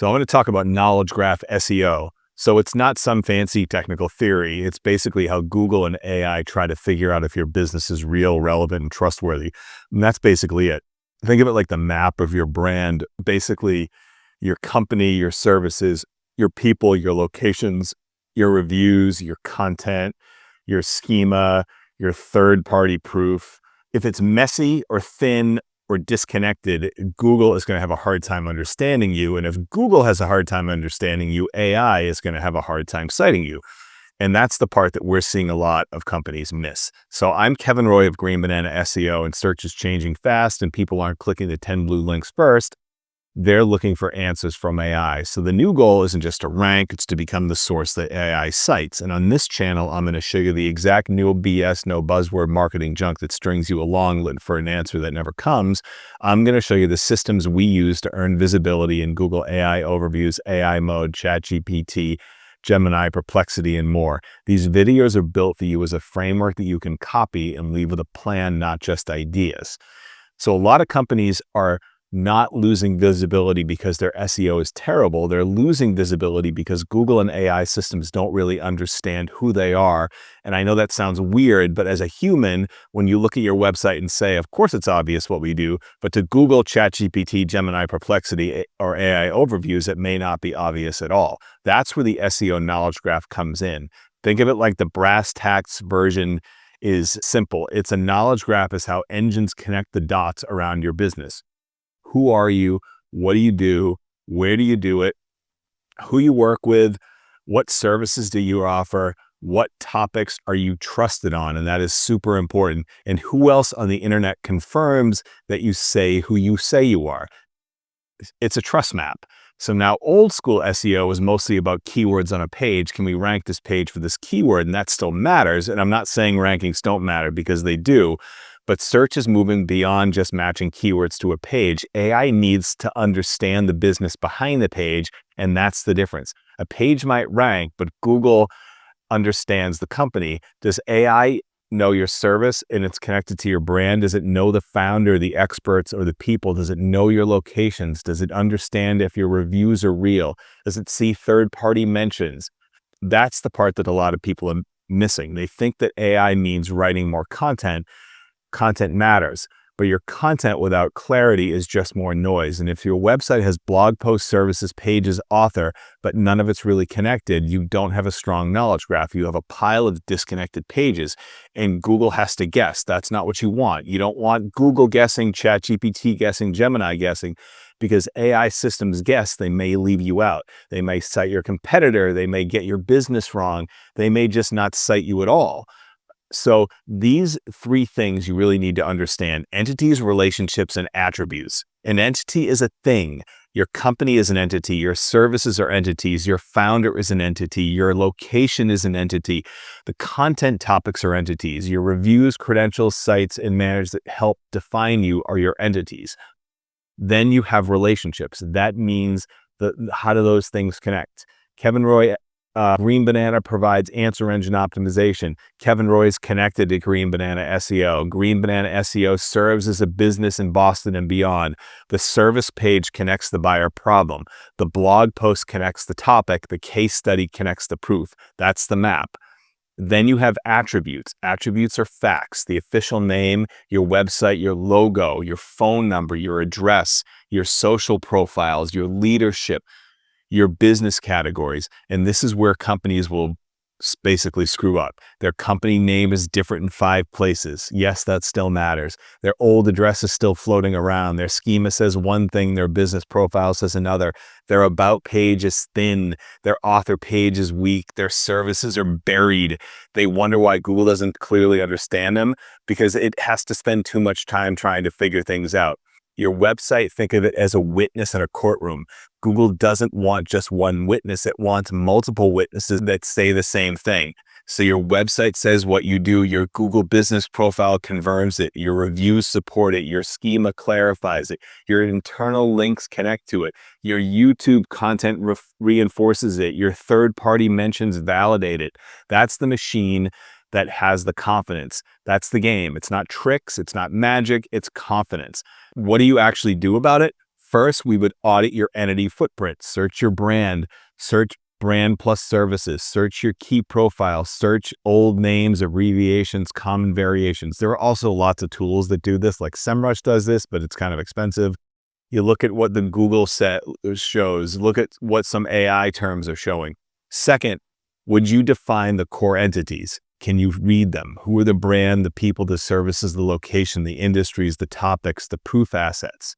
So I'm going to talk about knowledge graph SEO. So it's not some fancy technical theory. It's basically how Google and AI try to figure out if your business is real, relevant, and trustworthy. And that's basically it. Think of it like the map of your brand, basically your company, your services, your people, your locations, your reviews, your content, your schema, your third-party proof. If it's messy or thin or disconnected, Google is going to have a hard time understanding you. And if Google has a hard time understanding you, AI is going to have a hard time citing you. And that's the part that we're seeing a lot of companies miss. So I'm Kevin Roy of Green Banana SEO, and search is changing fast and people aren't clicking the 10 blue links first. They're looking for answers from AI. So the new goal isn't just to rank, it's to become the source that AI cites. And on this channel, I'm going to show you the exact no BS, no buzzword marketing junk that strings you along for an answer that never comes. I'm going to show you the systems we use to earn visibility in Google AI overviews, AI mode, ChatGPT, Gemini, Perplexity, and more. These videos are built for you as a framework that you can copy and leave with a plan, not just ideas. So a lot of companies are not losing visibility because their SEO is terrible. They're losing visibility because Google and AI systems don't really understand who they are. And I know that sounds weird, but as a human, when you look at your website and say, of course it's obvious what we do, but to Google, ChatGPT, Gemini, Perplexity, or AI overviews, it may not be obvious at all. That's where the SEO knowledge graph comes in. Think of it like the brass tacks version is simple. It's a knowledge graph is how engines connect the dots around your business. Who are you? What do you do? Where do you do it? Who you work with? What services do you offer? What topics are you trusted on? And that is super important. And who else on the internet confirms that you say who you say you are? It's a trust map. So now old school SEO is mostly about keywords on a page. Can we rank this page for this keyword? And that still matters. And I'm not saying rankings don't matter, because they do. But search is moving beyond just matching keywords to a page. AI needs to understand the business behind the page, and that's the difference. A page might rank, but Google understands the company. Does AI know your service and it's connected to your brand? Does it know the founder, the experts, or the people? Does it know your locations? Does it understand if your reviews are real? Does it see third-party mentions? That's the part that a lot of people are missing. They think that AI means writing more content. Content matters, but your content without clarity is just more noise. And if your website has blog posts, services, pages, author, but none of it's really connected, you don't have a strong knowledge graph. You have a pile of disconnected pages, and Google has to guess. That's not what you want. You don't want Google guessing, ChatGPT guessing, Gemini guessing, because AI systems guess. They may leave you out. They may cite your competitor. They may get your business wrong. They may just not cite you at all. So these three things you really need to understand: entities, relationships, and attributes. An entity is a thing. Your company is an entity. Your services are entities. Your founder is an entity. Your location is an entity. The content topics are entities. Your reviews, credentials, sites, and manners that help define you are your entities. Then you have relationships. That means how do those things connect? Kevin Roy, Green Banana provides answer engine optimization. Kevin Roy is connected to Green Banana SEO. Green Banana SEO serves as a business in Boston and beyond. The service page connects the buyer problem. The blog post connects the topic. The case study connects the proof. That's the map. Then you have attributes. Attributes are facts: the official name, your website, your logo, your phone number, your address, your social profiles, your leadership, your business categories. And this is where companies will basically screw up. Their company name is different in 5 places. Yes, that still matters. Their old address is still floating around. Their schema says one thing, their business profile says another. Their about page is thin. Their author page is weak. Their services are buried. They wonder why Google doesn't clearly understand them, because it has to spend too much time trying to figure things out. Your website, think of it as a witness in a courtroom. Google doesn't want just one witness. It wants multiple witnesses that say the same thing. So your website says what you do. Your Google business profile confirms it. Your reviews support it. Your schema clarifies it. Your internal links connect to it. Your YouTube content reinforces it. Your third-party mentions validate it. That's the machine that has the confidence. That's the game. It's not tricks. It's not magic. It's confidence. What do you actually do about it? First, we would audit your entity footprint, search your brand, search brand plus services, search your key profile, search old names, abbreviations, common variations. There are also lots of tools that do this, like SEMrush does this, but it's kind of expensive. You look at what the Google set shows, look at what some AI terms are showing. Second, would you define the core entities? Can you read them? Who are the brand, the people, the services, the location, the industries, the topics, the proof assets?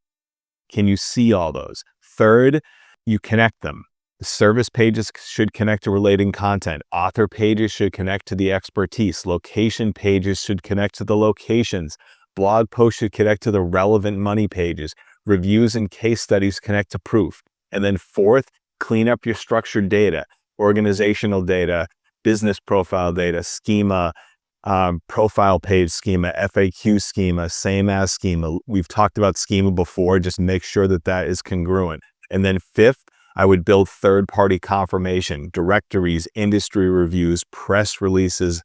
Can you see all those? Third, you connect them. The service pages should connect to relating content. Author pages should connect to the expertise. Location pages should connect to the locations. Blog posts should connect to the relevant money pages. Reviews and case studies connect to proof. And then fourth, clean up your structured data, organizational data, business profile data, schema, profile page schema, FAQ schema, same as schema. We've talked about schema before. Just make sure that that is congruent. And then fifth, I would build third-party confirmation, directories, industry reviews, press releases,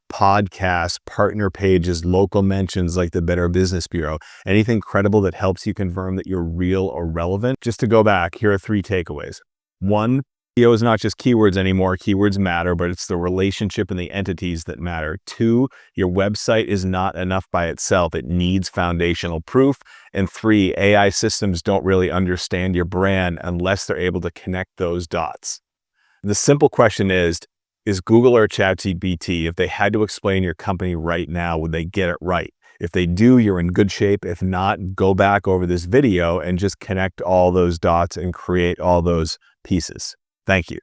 podcasts, partner pages, local mentions like the Better Business Bureau, anything credible that helps you confirm that you're real or relevant. Just to go back, here are 3 takeaways. 1, SEO is not just keywords anymore. Keywords matter, but it's the relationship and the entities that matter. 2, your website is not enough by itself. It needs foundational proof. And 3, AI systems don't really understand your brand unless they're able to connect those dots. The simple question is Google or ChatGPT, if they had to explain your company right now, would they get it right? If they do, you're in good shape. If not, go back over this video and just connect all those dots and create all those pieces. Thank you.